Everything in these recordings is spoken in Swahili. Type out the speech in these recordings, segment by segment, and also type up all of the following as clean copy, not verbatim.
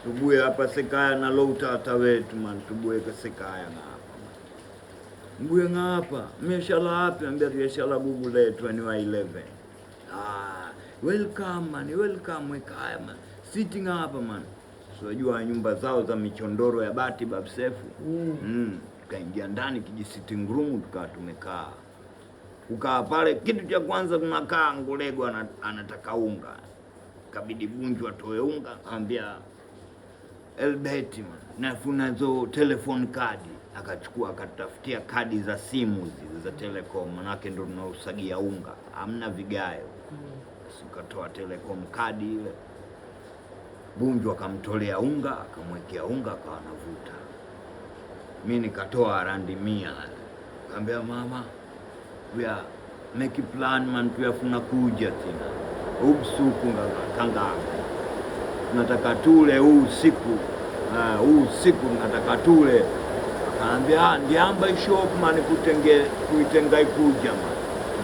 tubuye hapa sekaya na loutata wetu man, tubuye kasekaya ngapa man. Mbuye ngapa, meshala hapi, ambia meshala gugu letu anyway 11. Welcome man, welcome wekaya man. Sitting hapa man. So jua nyumba zao za michondoro ya bati babsefu. Tukaingia ndani kijisitting room tukawa tumekaa. Kukaa pale kitu cha kwanza tunakaa Ngulego anataka unga. Kabidi Bunju atoe unga, ambia Elbeti man, nafunazo telephone card. Akachukua akatafutia kadi za simu zile za Telecom, manake ndo tunausagia unga. Hamna vigayo. Ukatoa Telecom kadi ile. Bunju akamtolea unga, akamwekea unga akawa anavuta. Mimi nikatoa randi 100. Kaambia mama, we are make plan man, tuyafuna kuja tena. Ubsuku kanga. Tunataka tule huu usiku. Huu usiku tunataka tule. Kaambia ndiamba shop man kuitenga ikuja man.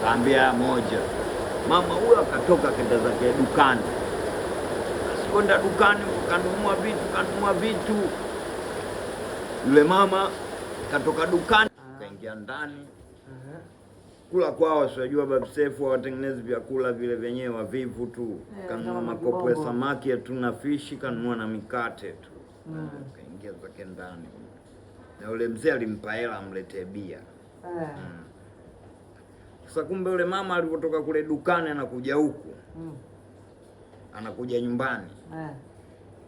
Kaambia moja. Mama huyo akatoka kenda zake dukani. Asikwenda dukani kanunua vitu. Yule mama katoka dukani kaingia ndani. Kula kwao sijua babsefu watengeneza vyakula vile wenyewe wavivu tu. Kanunua makopo ya samaki ya tuna fishi, kanunua na mikate tu. Kaingia zake ndani. Na yule mzee alimpa hela amletee bia. Sasa kumbe yule mama alipotoka kule dukani anakuja huku. Anakuja nyumbani.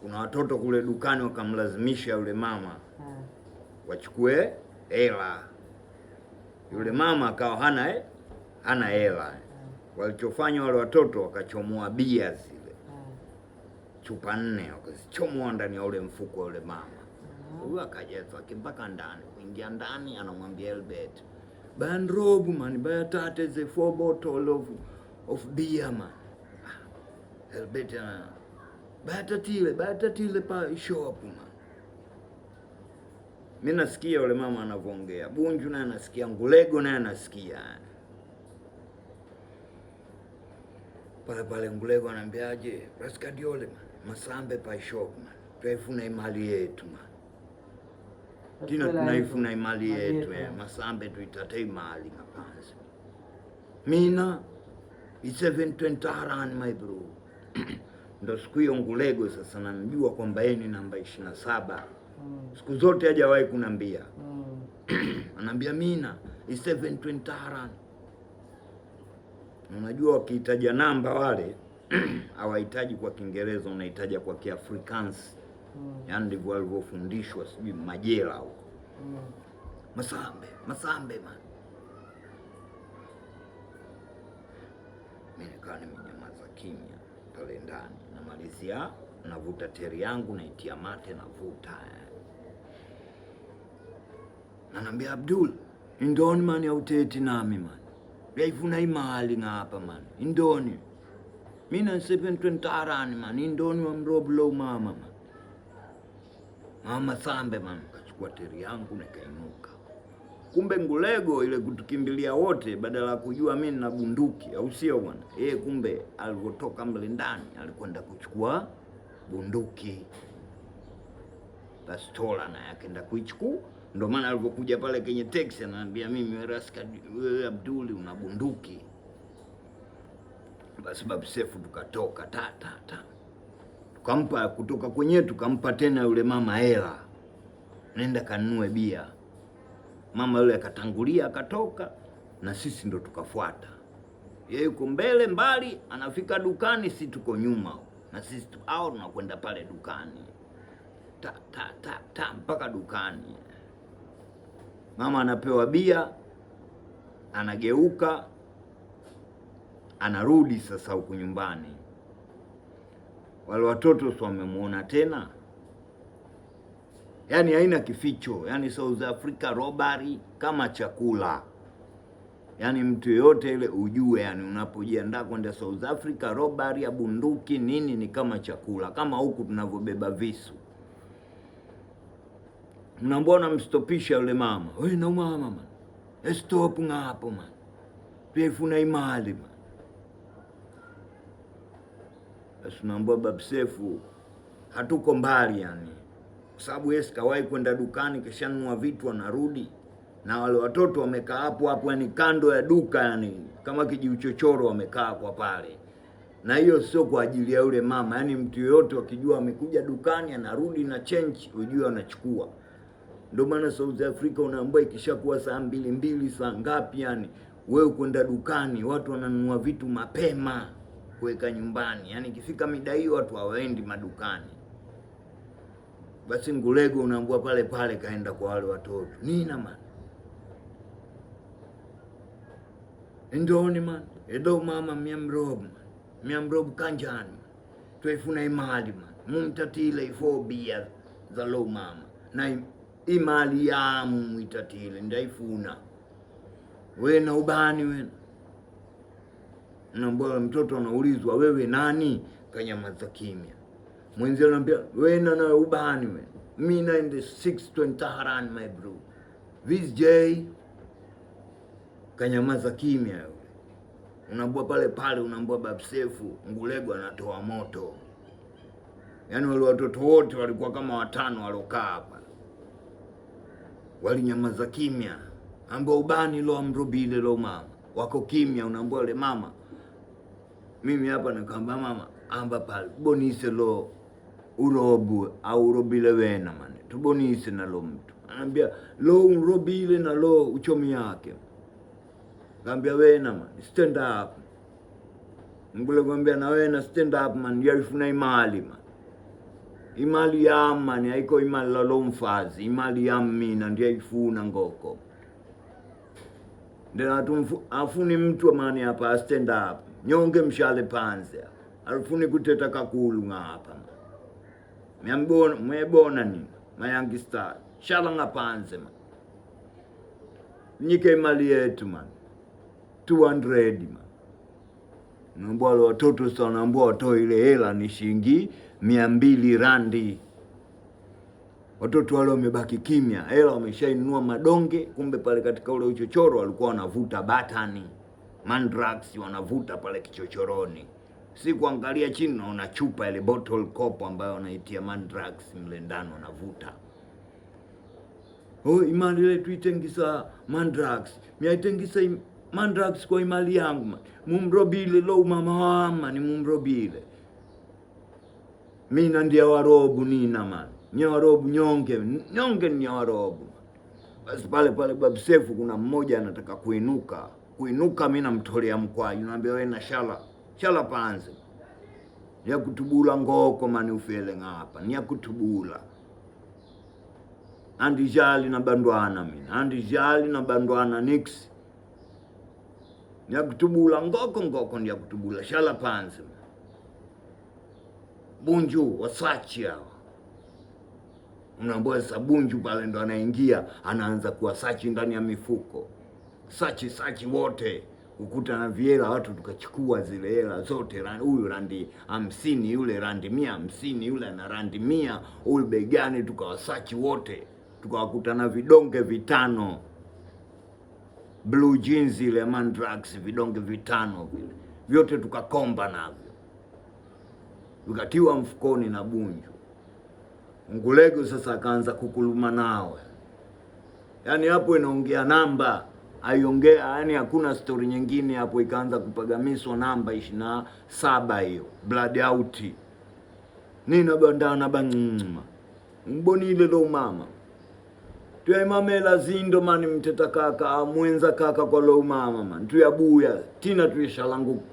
Kuna watoto kule dukani wakamlazimisha yule mama wachukue hela. Yule mama akawa hana hela. Walichofanya wale watoto wakachomoa bia zile. Chupa 4 wakazichomoa ndani ya ule mfuko wa yule mama. Huyo akajaza mpaka ndani. Kuingia ndani anamwambia Elbert, "Bandrobu man, buy tate the 4 bottle of beer man." Elbert batatile pa shop man. Mimi nasikia yule mama anavyoongea. Bunju naye anasikia, Ngulego naye anasikia. Pale Ngulego anambiaje, "Raskadiole man, masambe pa shop man. Tuifuna imali yetu man. Tina tunaifuna imali yetu masambe tuitate imali ngapanzi. Mina, it's 720 haran my bro." Ndo siku hiyo Ngulego sasa namjua kwamba yeye ni namba 27. Siku zote hajawahi kunambia. Anambia Mina, it's 720 haran. Unajua wakihitaji namba wale hawahitaji kwa Kiingereza, unahitaji kwa Kiafrikaans. Yaani ndivyo walivyofundishwa sijui majela huko. Masambe man. Mimi nikawa nimenyamaza kimya pale ndani. Namalizia navuta teri yangu naitia mate navuta. Anambia Abdul, indoni man ya uteti nami man. Yaifuna imali ngapa man. Indoni. Mina 720 haran man. Indoni wa mroblo mama man. Mama sambe man. Kachukua teri yangu na kainuka. Kumbe Ngulego ile kutukimbilia wote badala kujua mimi na bunduki au sio bwana. Kumbe alipotoka mle ndani alikwenda kuchukua bunduki. Bastola na akaenda kuichukua. Ndio maana alipokuja pale kwenye taxi ananiambia mimi, wewe Abduli una bunduki. Basi babu Sefu tukatoka ta. Tukampa kutoka kwenye tukampa tena yule mama hela. Nenda kanunue bia. Mama yule akatangulia akatoka na sisi ndo tukafuata. Yeye yuko mbali anafika dukani, si tuko nyuma. Na sisi tunakwenda pale dukani. Ta mpaka dukani. Mama anapewa bia, anageuka, anarudi sasa huku nyumbani. Wale watoto sio wamemuona tena. Yaani haina kificho, yaani South Africa robbery kama chakula. Yaani mtu yote ile ujue, yaani unapojiandaa kwenda South Africa robbery ya bunduki nini ni kama chakula, kama huku tunavyobeba visu. Mnambona mstopisha yule mama. Wewe na mama man. Stop ngapo man. Tuifuna imali man. Basi naambia babu Sefu hatuko mbali yani, kwa sababu yeye kawahi kwenda dukani kishanunua vitu anarudi, na wale watoto wamekaa hapo hapo yani kando ya duka yani kama kijiuchochoro wamekaa kwa pale. Na hiyo sio kwa ajili ya yule mama, yani mtu yoyote akijua amekuja dukani anarudi na change, ujue anachukua. Ndio maana South Africa unaambiwa ikishakuwa saa 2 saa ngapi yani wewe kwenda dukani, watu wananunua vitu mapema kuweka nyumbani. Yani ikifika mida hiyo watu hawaendi madukani. Basi Ngulego unaambiwa pale pale kaenda kwa wale watoto. Nina man. Ndoni man. Edo mama miamrob kanjani. Tuifuna imali man. Mumtatile ifobia za lo mama. Na imali ya muitatile ndaifuna. We na ubani we. Naambia mtoto anaulizwa wewe nani? Kanyamaza kimya. Mwenzio anambia wewe na ubani we. Mimi na in the 620 my bro. This J. Kanyamaza kimya yule. Unaambia pale pale unaambia Babsefu Ngulego anatoa moto. Yaani wale watoto wote walikuwa kama 5 walokaa hapa. Walinyamaza kimya. Ambao ubani lo amrobile lo mama. Wako kimya unaambia yule mama. Mimi hapa nakamba mama amba pale bonise lo urobu au urobile wena mane. Tubonise na lo mtu. Anambia lo urobile na lo uchomi yake. Ngambia wena man stand up. Ngulego ngambia na wena stand up man yarifuna imali man. Imali ya man haiko imali la lo mfazi. Imali ya mina ndiye ifuna ngoko. Ndio afuni mtu amani hapa stand up. Nyonge mshale panze. Alifuni kuteta kakulu ngapa. Mwebona ni mayangi star. Shala ngapanze man. Nyike imali yetu man. 200 man. Naambia watoto sasa naambia watoe ile hela ni shilingi 200 randi. Watoto wale wamebaki kimya. Hela wameshainunua madonge, kumbe pale katika ule uchochoro walikuwa wanavuta batani. Mandrax wanavuta pale kichochoroni. Si kuangalia chini naona chupa ile bottle cup ambayo wanaitia Mandrax mle ndani wanavuta. Oh, imali ile tuitengisa Mandrax. Miaitengisa Mandrax kwa imali yangu man. Mumrobile lo mama wama ni mumrobile. Mina ndia warobu nina man. Nyawarobu nyonge ni warobu. Basi pale pale Babsefu kuna mmoja anataka kuinuka. Kuinuka mimi namtolea mkwaju. Naambia wewe na shala panze. Ya kutubula ngoko mani ufele ngapa. Ni ya kutubula. Andijali na bandwana mimi. Andijali na bandwana nix. Ni ya kutubula ngoko ni ya kutubula shala panze. Bunju wasachi hawa. Unaambia sabunju pale ndo anaingia anaanza kuwasachi ndani ya mifuko. Sachi wote ukuta na viela watu tukachukua zile hela zote. Huyu randi 50, yule randi 150, yule na randi 100, huyu begani tukawasachi wote. Tukawakuta na vidonge 5. Blue jeans ile Mandrax vidonge 5 vile. Vyote tukakomba navyo. Tukatiwa mfukoni na bunju. Ngulego sasa akaanza kukuluma nao. Yaani hapo inaongea namba, aiongea yani hakuna story nyingine hapo, ikaanza kupagamiswa namba 27 hiyo. Blood out. Nina bandana bangma. Mboni ile lo mama. Tuya mamela zindo mani mteta kaka, mwenza kaka kwa lo mama man. Tuya buya, tina tuishalangu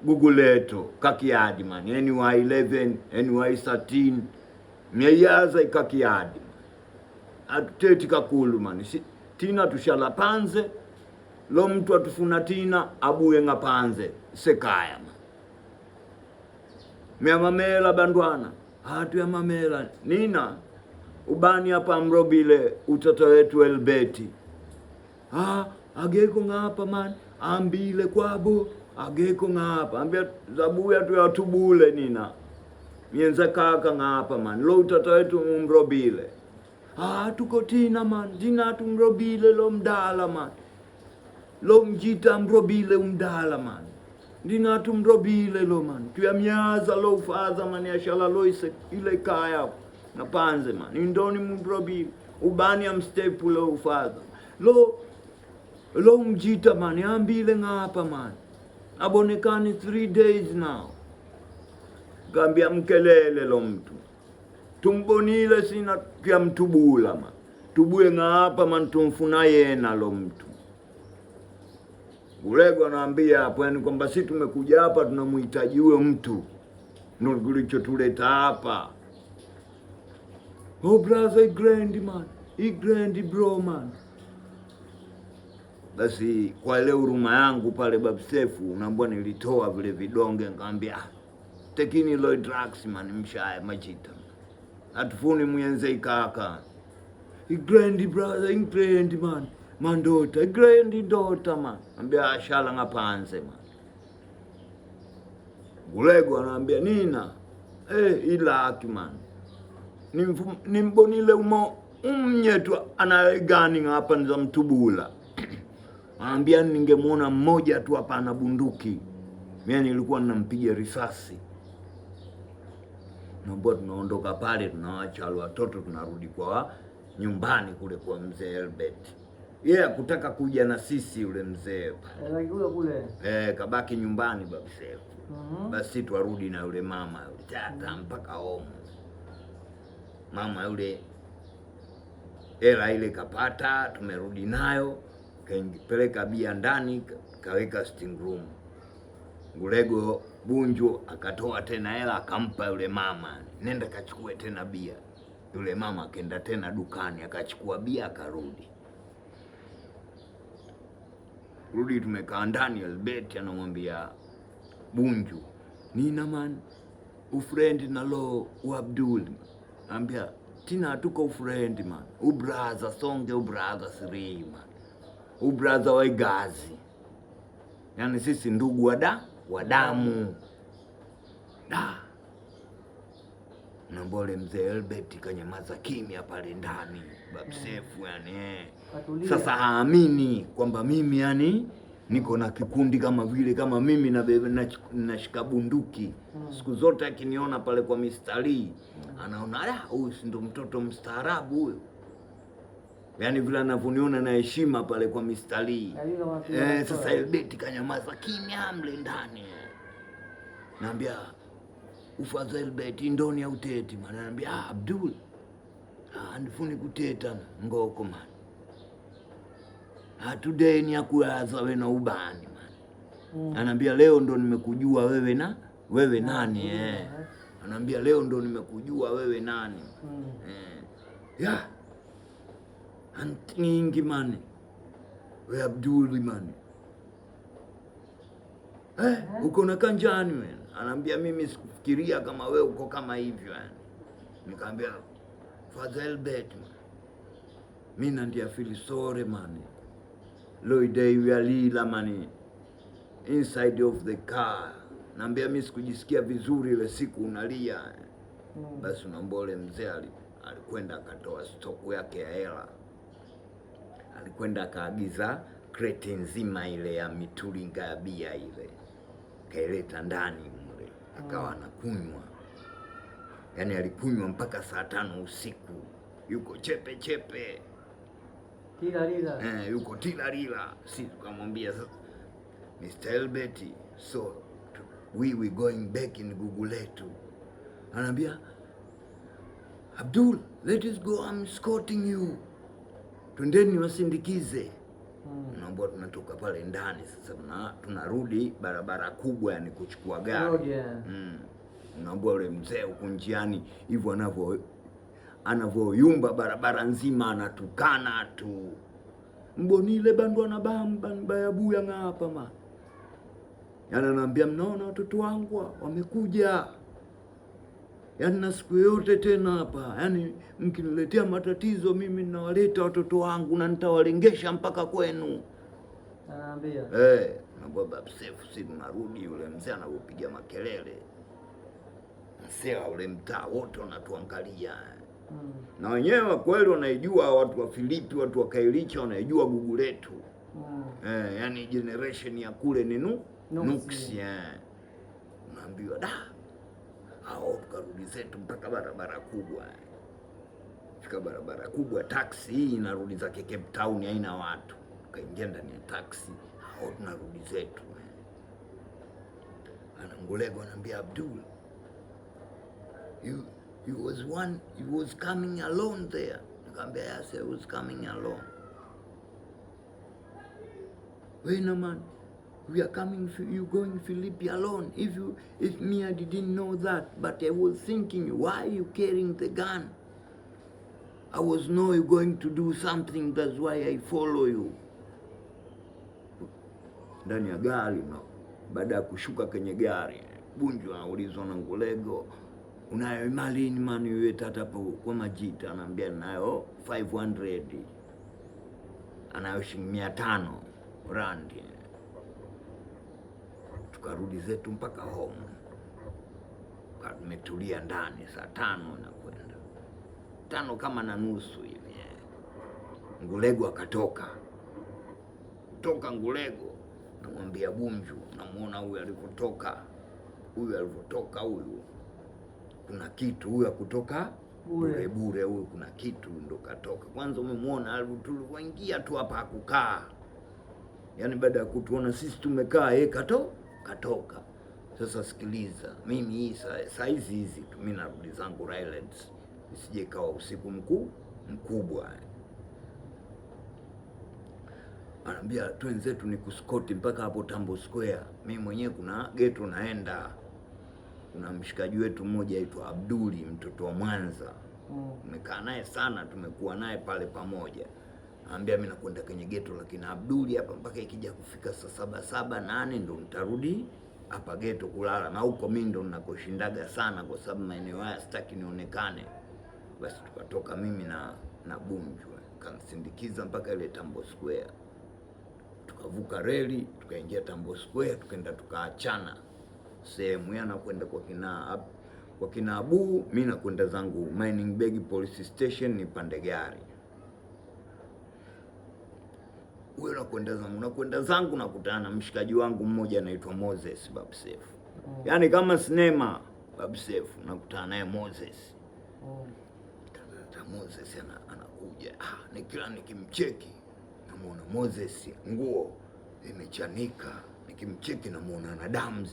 guguleto, kakiadi man. NY 11, NY 13. Miyaza ikakiadi. Atuteti kakulu man. Tina tushala panze. Lo mtu atufuna tina abuye ngapanze. Sekaya man. Miamamela bandwana. Hatu ya mamela. Nina. Ubani hapa mrobile utata wetu Elbeti. Ageko ngapa man. Ambile kwabo. Ageko ngapa. Ambia zabuya tu ya tubule nina. Mienza kaka ngapa man. Lo utata wetu mrobile. Tuko tina man. Tina tumrobile lo mdala man. Lo mjita mrobile umdala man. ndina tumrobile lo man tuyamyaza lo ufaza man yashala lo ile kaya napanze man indoni mrobile ubani am step lo ufaza lo mjita man yambile ngapa man abonekani 3 days now gambia mkelele lo mtu tumbonile sina kya mtubula man tubule ngapa man tumfuna yena lo mtu Gulego anaambia hapo yani kwamba sisi tumekuja hapa tunamhitaji huyo mtu ndio kilichotuleta hapa. Oh brother grand man, grand bro man. Basi kwa ile huruma yangu pale Babsefu unaambia nilitoa vile vidonge nikamwambia tekini lo drugs man mshaye majita. Atufuni muyenze ikaka. Grand brother, grand man. Mandota, grand daughter man. Ambia ashala ngapanze man. Gulego anaambia nina. Ilaki man. Nimbonile umo umnyetu anagani ngapa nza mtubula. Anaambia ningemuona mmoja tu hapa ana bunduki. Mimi nilikuwa ninampiga risasi. Naomba tunaondoka pale tunawaacha watoto tunarudi kwa nyumbani kule kwa mzee Albert. Kutaka kuja na sisi yule mzee. Kule. Kabaki nyumbani Babsefu. Basi tuarudi na yule mama yule tata mpaka home. Mama yule hela ile kapata, tumerudi nayo, kaipeleka bia ndani, kaweka sitting room. Gulego Bunju akatoa tena hela akampa yule mama. Nenda kachukue tena bia. Yule mama akaenda tena dukani akachukua bia akarudi. Rudi tumekaa ndani Albert anamwambia Bunju, nina man ufriend na lo u Abdul. Anambia tina tuko ufriend man. Ubraza songe ubraza siri man. Ubraza wa gazi. Yani sisi ndugu wa damu. Nambole mzee Albert kanyamaza kimya pale ndani Babsefu yani. Sasa haamini kwamba mimi yani niko na kikundi kama vile kama mimi na bebe nashika bunduki. Siku zote akiniona pale kwa mistari anaona huyu si ndo mtoto mstaarabu huyo. Yani vile anavuniona na heshima pale kwa mistari. Sasa Albert kanyamaza kimya mle ndani. Naambia ufaza Albert ndoni ya uteti man. Naambia Abdul andifuni kuteta ngoko man. Today ni akuaza we na ubani man. Anambia leo ndo nimekujua wewe nani Anambia leo ndo nimekujua wewe nani. Antingi man. We Abdul man. Uko na kanjani man. Anambia mimi sikufikiria kama wewe uko kama hivyo yani. Nikamwambia Father Albert man. Mimi ndio feel sorry man. Loidei yalila man inside of the car. Naambia mimi sikujisikia vizuri ile siku unalia. Basi unambole mzee alikwenda akatoa stock yake ya hela. Alikwenda akaagiza crate nzima ile ya mitulinga ya bia ile. Kaileta ndani mle. Akawa anakunywa. Yani alikunywa mpaka saa 5 usiku. Yuko chepe. Yuko tilalila. Si tukamwambia sasa Mr. Albert, so we going back in Guguletu. Anambia Abdul, let us go, I'm escorting you. Twendeni wasindikize. Naomba tunatoka pale ndani sasa tunarudi barabara kubwa yani kuchukua gari. Naomba yule mzee huko njiani hivyo anavyoyumba barabara nzima anatukana tu. Mbonile bandwa na bamba ya buya ngapa ma. Yani ananiambia mnaona watoto wangu wamekuja. Yani na siku yote tena hapa. Yani mkiniletea matatizo mimi ninawaleta watoto wangu na nitawalengesha mpaka kwenu. Anaambia. Na Babsefu si tunarudi yule mzee anapiga makelele. Mzee ule mtaa wote wanatuangalia. Na wenyewe kweli wanaijua watu wa Filipi, watu wa Kailicha wanaijua Guguletu. Yani generation ya kule ni nuksi. Unaambiwa da hao, tukarudi zetu mpaka barabara kubwa. Fika barabara kubwa, taksi hii inarudi zake Cape Town, haina watu. Kaingia ndani ya taksi, hao tunarudi zetu. Ngulego anambia Abdul, you was coming alone there. Nikamwambia yes, I was coming alone. Wait no man, we are coming, you going Philippi alone. If me, I didn't know that, but I was thinking, why are you carrying the gun? I was know you going to do something, that's why I follow you. Ndani ya gari no. Baada ya kushuka kwenye gari, Bunju anaulizwa na Ngulego, unayo mali ni mani wewe tata kwa Majita? Anambia nayo 500. Anayo shilingi 500 randi. Tukarudi zetu mpaka home. Tumetulia ndani saa 5 na kwenda 5 kama na nusu hivi. Ngulego akatoka. Ngulego, namwambia Bunju, namuona huyu alipotoka. Huyu kuna kitu, huyu akutoka bure huyu kuna kitu ndo katoka. Kwanza umemwona tulivyoingia tu hapa hakukaa. Yaani baada ya kutuona sisi tumekaa, yeye katoka. Sasa sikiliza, mimi hii saa hizi tu mimi narudi zangu Rylands. Isije kawa usiku mkubwa. Anambia twenzetu ni kuskoti mpaka hapo Tambo Square. Mimi mwenyewe kuna geto naenda. Kuna mshikaji wetu mmoja aitwa Abduli, mtoto wa Mwanza. Tumekaa naye sana, tumekuwa naye pale pamoja. Anambia mimi nakwenda kwenye geto lakini Abduli hapa mpaka ikija kufika saa 7:8 ndo nitarudi hapa geto kulala. Na huko mimi ndo ninakoshindaga sana kwa sababu maeneo haya sitaki nionekane. Basi tukatoka mimi na Bunju. Kanisindikiza mpaka ile Tambo Square. Tukavuka reli, tukaingia Tambo Square, tukaenda tukaachana. Sehemu yana kwenda kwa kina Abu, mimi nakwenda zangu Mining Bag Police Station nipande gari. Wewe nakwenda zangu nakutana na mshikaji wangu mmoja anaitwa Moses Babsef. Yaani kama sinema Babsef, nakutana naye Moses. Moses anakuja. Nikila nikimcheki namuona Moses nguo imechanika. Nikimcheki namuona ana damu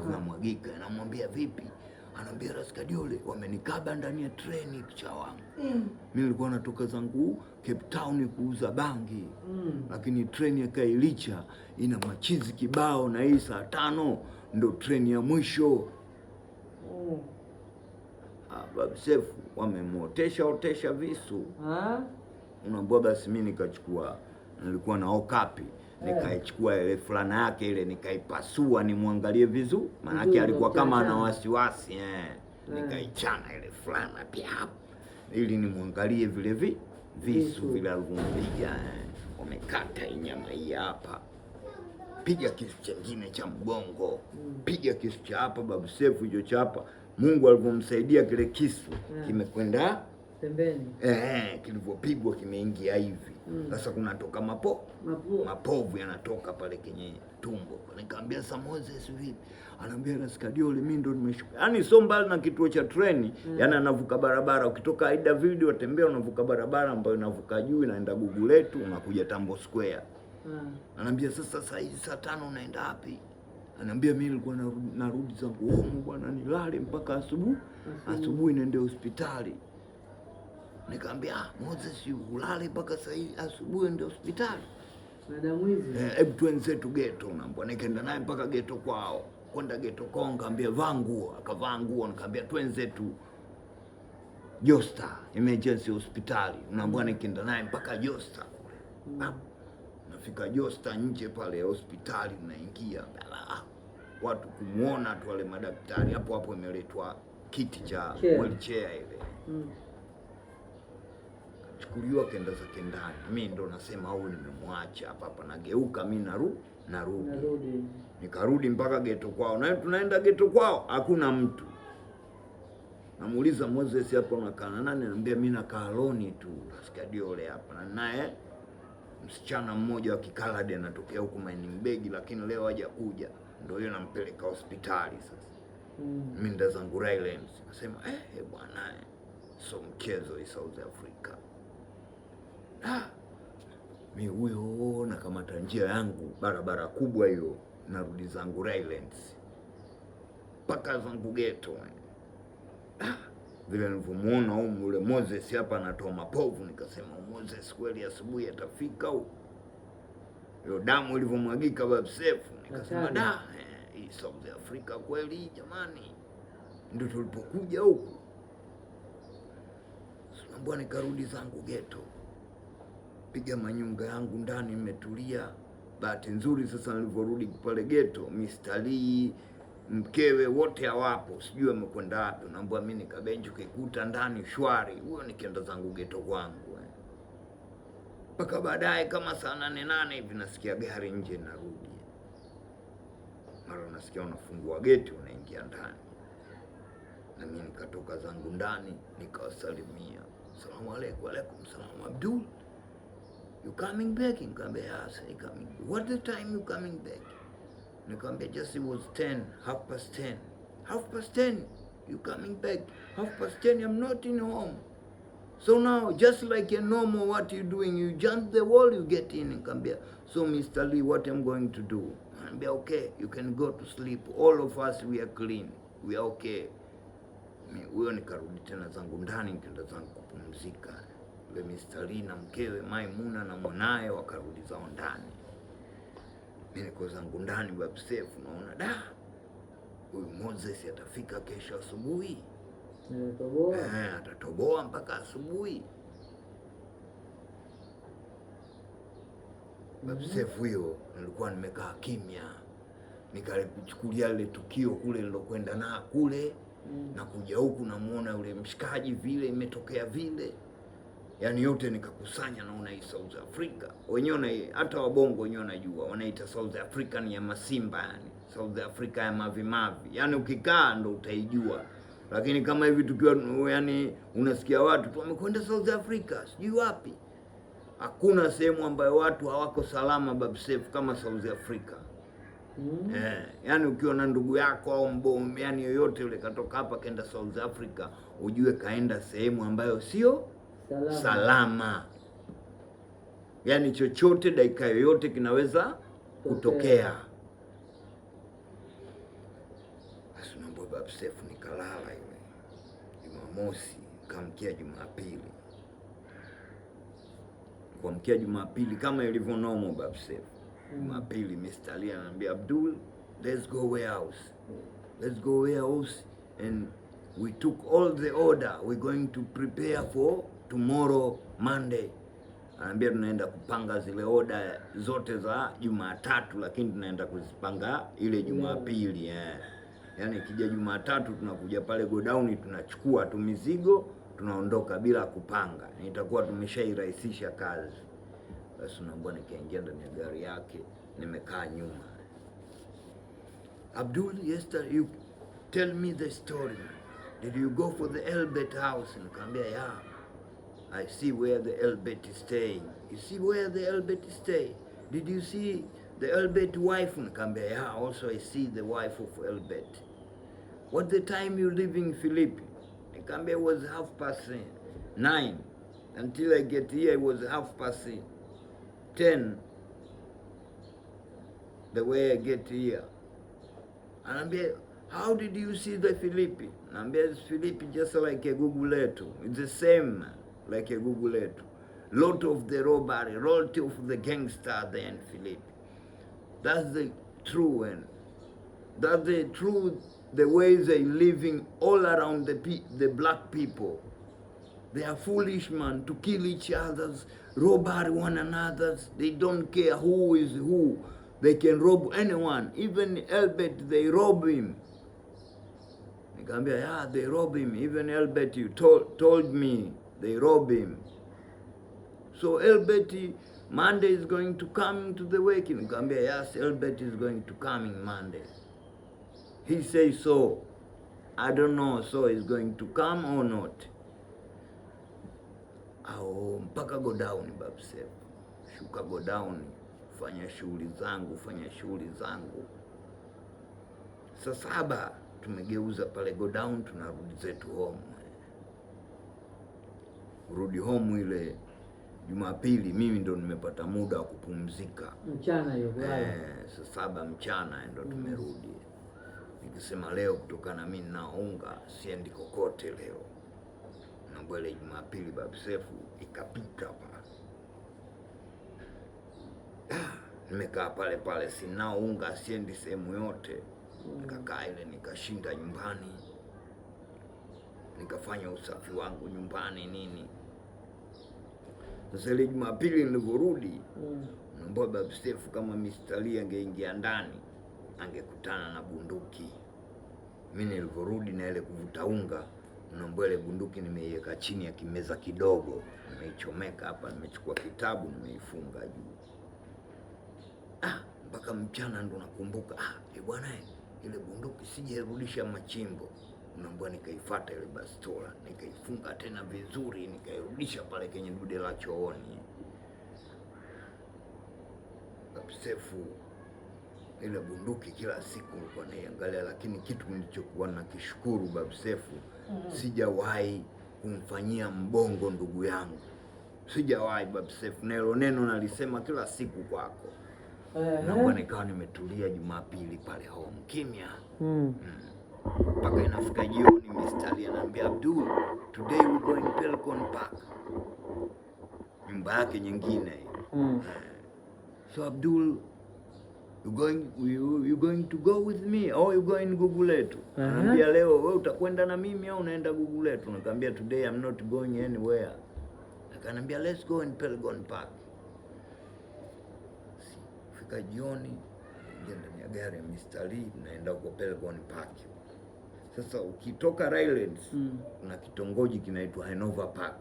zinamwagika. Namwambia vipi? Anambia Raskadiole wamenikaba ndani ya treni kicha wangu. Mimi nilikuwa natoka zangu Cape Town kuuza bangi. Lakini treni ya Kailicha ina machizi kibao na hii saa 5 ndo treni ya mwisho. Babsef wamemotesha visu. Unaambia basi mimi nikachukua, nilikuwa na okapi, nikaichukua ile fulana yake ile nikaipasua nimwangalie vizu, maana yake alikuwa kama ana wasiwasi nikaichana ile fulana pia ili nimwangalie vile visu vile alivyompiga. Wamekata nyama hii hapa, piga kisu kingine cha mgongo, piga kisu cha hapa. Babsef hiyo cha hapa, Mungu alivyomsaidia kile kisu kimekwenda pembeni. Kilivyopigwa kimeingia hivi. Sasa kunatoka mapovu yanatoka pale kwenye tumbo. Nikamwambia sasa Moses vipi? Anambia Raskadiole mimi ndo nimeshuka. Yaani sio mbali na kituo cha treni, yaani anavuka barabara. Ukitoka Aida Video watembea unavuka barabara ambayo inavuka juu inaenda Guguletu unakuja Tambo Square. Anambia sasa hizi saa 5 unaenda wapi? Anambia mimi nilikuwa narudi zangu home bwana, nilale mpaka asubuhi niende hospitali. Nikamwambia Moses ulale mpaka saa hii asubuhi ndio hospitali? Madamu hizi. Hebu twenzetu geto. Unaambia nikaenda naye mpaka geto kwao. Kwenda geto kwao nikamwambia vaa nguo, akavaa nguo. Nikamwambia twenzetu Josta emergency hospitali. Unaambia nikaenda naye mpaka Josta. Nafika Josta nje pale hospitali, naingia watu kumuona tu wale madaktari. Hapo imeletwa kiti cha wheelchair ile. Chukuliwa kenda zake ndani. Mimi ndo nasema huyu nimemwacha hapa nageuka mimi narudi. Nikarudi mpaka geto kwao. Na tunaenda geto kwao hakuna mtu. Namuuliza Moses hapo unakaa na nani? Anambia mimi nakaa alone tu. Raskadiole hapa na naye msichana mmoja wa Kikaladi anatokea huko Mining Bag, lakini leo hajakuja. Ndio hiyo nampeleka hospitali sasa. Mimi ndo zangu Rylands. Nasema bwana, so mchezo hii South Africa. Mimi huyo nakamata njia yangu, barabara kubwa hiyo, narudi zangu Rylands mpaka zangu ghetto. Vile nilivyomuona yule Moses hapa anatoa mapovu, nikasema Moses kweli asubuhi atafika huko. Hiyo damu ilivyomwagika Bab Seif, nikasema hii South Africa kweli jamani. Ndio tulipokuja huku. Mbona nikarudi zangu ghetto. Piga manyunga yangu ndani, nimetulia. Bahati nzuri sasa nilivyorudi pale ghetto, Mr. Lee, mkewe wote hawapo, sijui wamekwenda wapi. Naambia mimi nikabenji kikuta ndani shwari. Huyo nikienda zangu ghetto kwangu. Mpaka baadaye kama saa 8 hivi nasikia gari nje narudi. Mara nasikia unafungua geti unaingia ndani. Na mimi nikatoka zangu ndani nikawasalimia. Asalamu alaykum. Alaykum salam. Abdul, you coming back? Nikamwambia yes, I coming. What the time you coming back? Nikamwambia just it was 10, 10:30. 10:30 you coming back? 10:30 I'm not in home. So now, just like a normal, what you doing? You jump the wall, you get in. Nikamwambia, so Mr. Lee, what I'm going to do? Nikamwambia, okay, you can go to sleep. All of us, we are clean. We are okay. Huyo nikarudi tena zangu ndani, nikaenda zangu kupumzika. Yule Mr. Lee na mkewe Maimuna na mwanae wakarudi zao ndani. Mimi niko zangu ndani Bab Seif, naona huyu Moses atafika kesho asubuhi. Atatoboa mpaka asubuhi. Bab Seif huyo nilikuwa nimekaa kimya. Nikalichukulia ile tukio kule nilokwenda na kule na kuja huku namuona yule mshikaji vile imetokea vile. Yaani yote nikakusanya, naona hii South Africa. Wenyewe hata wabongo wenyewe wanajua, wanaita South Africa ni ya masimba yani. South Africa ya mavimavi. Yaani ukikaa ndo utaijua. Lakini kama hivi tukiwa yani unasikia watu tu wamekwenda South Africa, sijui wapi. Hakuna sehemu ambayo watu hawako salama Bab Seif kama South Africa. Yani ukiwa na ndugu yako au mbombe yani yoyote yule katoka hapa kaenda South Africa, ujue kaenda sehemu ambayo sio salama. Yani chochote dakika yoyote kinaweza kutokea. Basi mambo Bab Seif nikalala ile Jumamosi, kamkia Jumapili. Kuamkia Jumapili kama ilivyo normal Bab Seif. Jumapili Mr. Lee ananiambia, Abdul, let's go warehouse. Let's go warehouse and we took all the order. We're going to prepare for tomorrow Monday. Ananiambia tunaenda kupanga zile order zote za Jumatatu, lakini tunaenda kuzipanga ile Jumapili. Yaani ikija Jumatatu tunakuja pale godown, tunachukua tu mizigo, tunaondoka bila kupanga. Itakuwa tumeshairahisisha kazi. Basi naomba nikaingia ndani ya gari yake, nimekaa nyuma. Abdul, yesterday you tell me the story. Did you go for the Elbert house? Nikamwambia, yeah. I see where the Elbert is staying. You see where the Elbert is staying? Did you see the Elbert wife? Nikamwambia, yeah, also I see the wife of Elbert. What the time you leaving Philippi? Nikamwambia, it was 9:30. Until I get here, it was 10:30. The way I get here. Anambia, how did you see the Philippi? Anambia, it's Philippi just like a Guguletu. It's the same like a Guguletu. Lot of the robbery, lot of the gangster there in Philippi. That's the true one. That's the truth, the way they living all around the black people. They are foolish, man, to kill each other's, rob one another's. They don't care who is who. They can rob anyone. Even Elbert, they rob him. Nikamwambia, yeah, they rob him. Even Elbert, you told me, they rob him. So Elbert, Monday is going to come to the wake. Nikamwambia, yes, Elbert is going to come in Monday. He says so. I don't know, so he's going to come or not. Mpaka go down Bab Seif. shuka go down, fanya shughuli zangu. Saa 7 tumegeuza pale go down, tunarudi zetu home. Rudi home ile Jumapili mimi ndo nimepata muda wa kupumzika. Mchana hiyo saa 7 mchana ndo tumerudi. Nikisema leo kutokana mimi naunga siendi kokote leo. Na mbele Jumapili Babu Sefu ikapita pa. Nimekaa pale sina unga, siendi sehemu yote. Nikakaa ile nikashinda nyumbani. Nikafanya usafi wangu nyumbani nini. Sasa ile Jumapili nilivyorudi, naomba Babu Sefu kama Mr. Lee angeingia ndani, angekutana na bunduki. Mimi nilivyorudi na ile kuvuta unga, naomba ile bunduki nimeiweka chini ya kimeza kidogo, nimeichomeka hapa, nimechukua kitabu nimeifunga juu. Mpaka mchana ndo nakumbuka, bwana ile bunduki sijarudisha Machimbo. Naomba nikaifuata ile bastola, nikaifunga tena vizuri, nikairudisha pale kwenye dude la chooni. Babu Sefu ile bunduki kila siku nilikuwa naiangalia, lakini kitu nilichokuwa nakishukuru Babu Sefu, sijawahi kumfanyia mbongo ndugu yangu. Sijawahi Babu Sefu, na hilo neno nalisema kila siku kwako. Naomba nikawa nimetulia Jumapili pale home kimya. Mpaka inafika jioni Mr. Lee ananiambia, Abdul, today we going Pelcon Park. Nyumba yake nyingine. So Abdul, you going to go with me or you going Guguletu? Ananiambia leo wewe utakwenda na mimi au unaenda Guguletu? Nikamwambia today I'm not going anywhere. Akaniambia let's go in Pelcon Park. Fika jioni ndani ya gari ya Mr. Lee naenda huko Pelcon Park. Sasa ukitoka Rylands kuna kitongoji kinaitwa Hanover Park.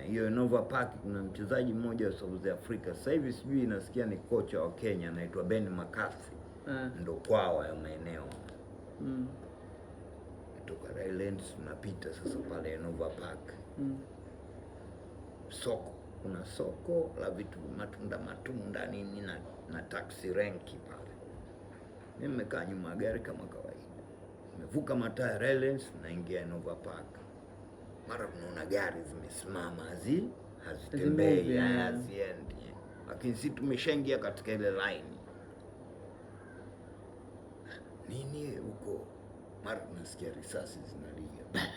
Hiyo Hanover Park kuna mchezaji mmoja wa South Africa. Sasa hivi sijui nasikia ni kocha wa Kenya anaitwa Ben McCarthy. Ndo kwao ya maeneo. Kutoka Rylands tunapita sasa pale Hanover Park. Soko, kuna soko la vitu matunda nini na taxi rank pale. Mimi nimekaa nyuma ya gari kama kawaida. Nimevuka mataa Rylands naingia Hanover Park. Mara tunaona gari zimesimama hazitembei, haziendi. Lakini sisi tumeshaingia katika ile line. Nini huko? Mara tunasikia risasi zinalia.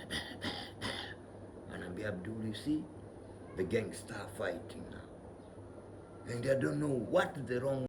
Ananiambia, Abdul, you see the gangster fighting now. And I don't know what the wrong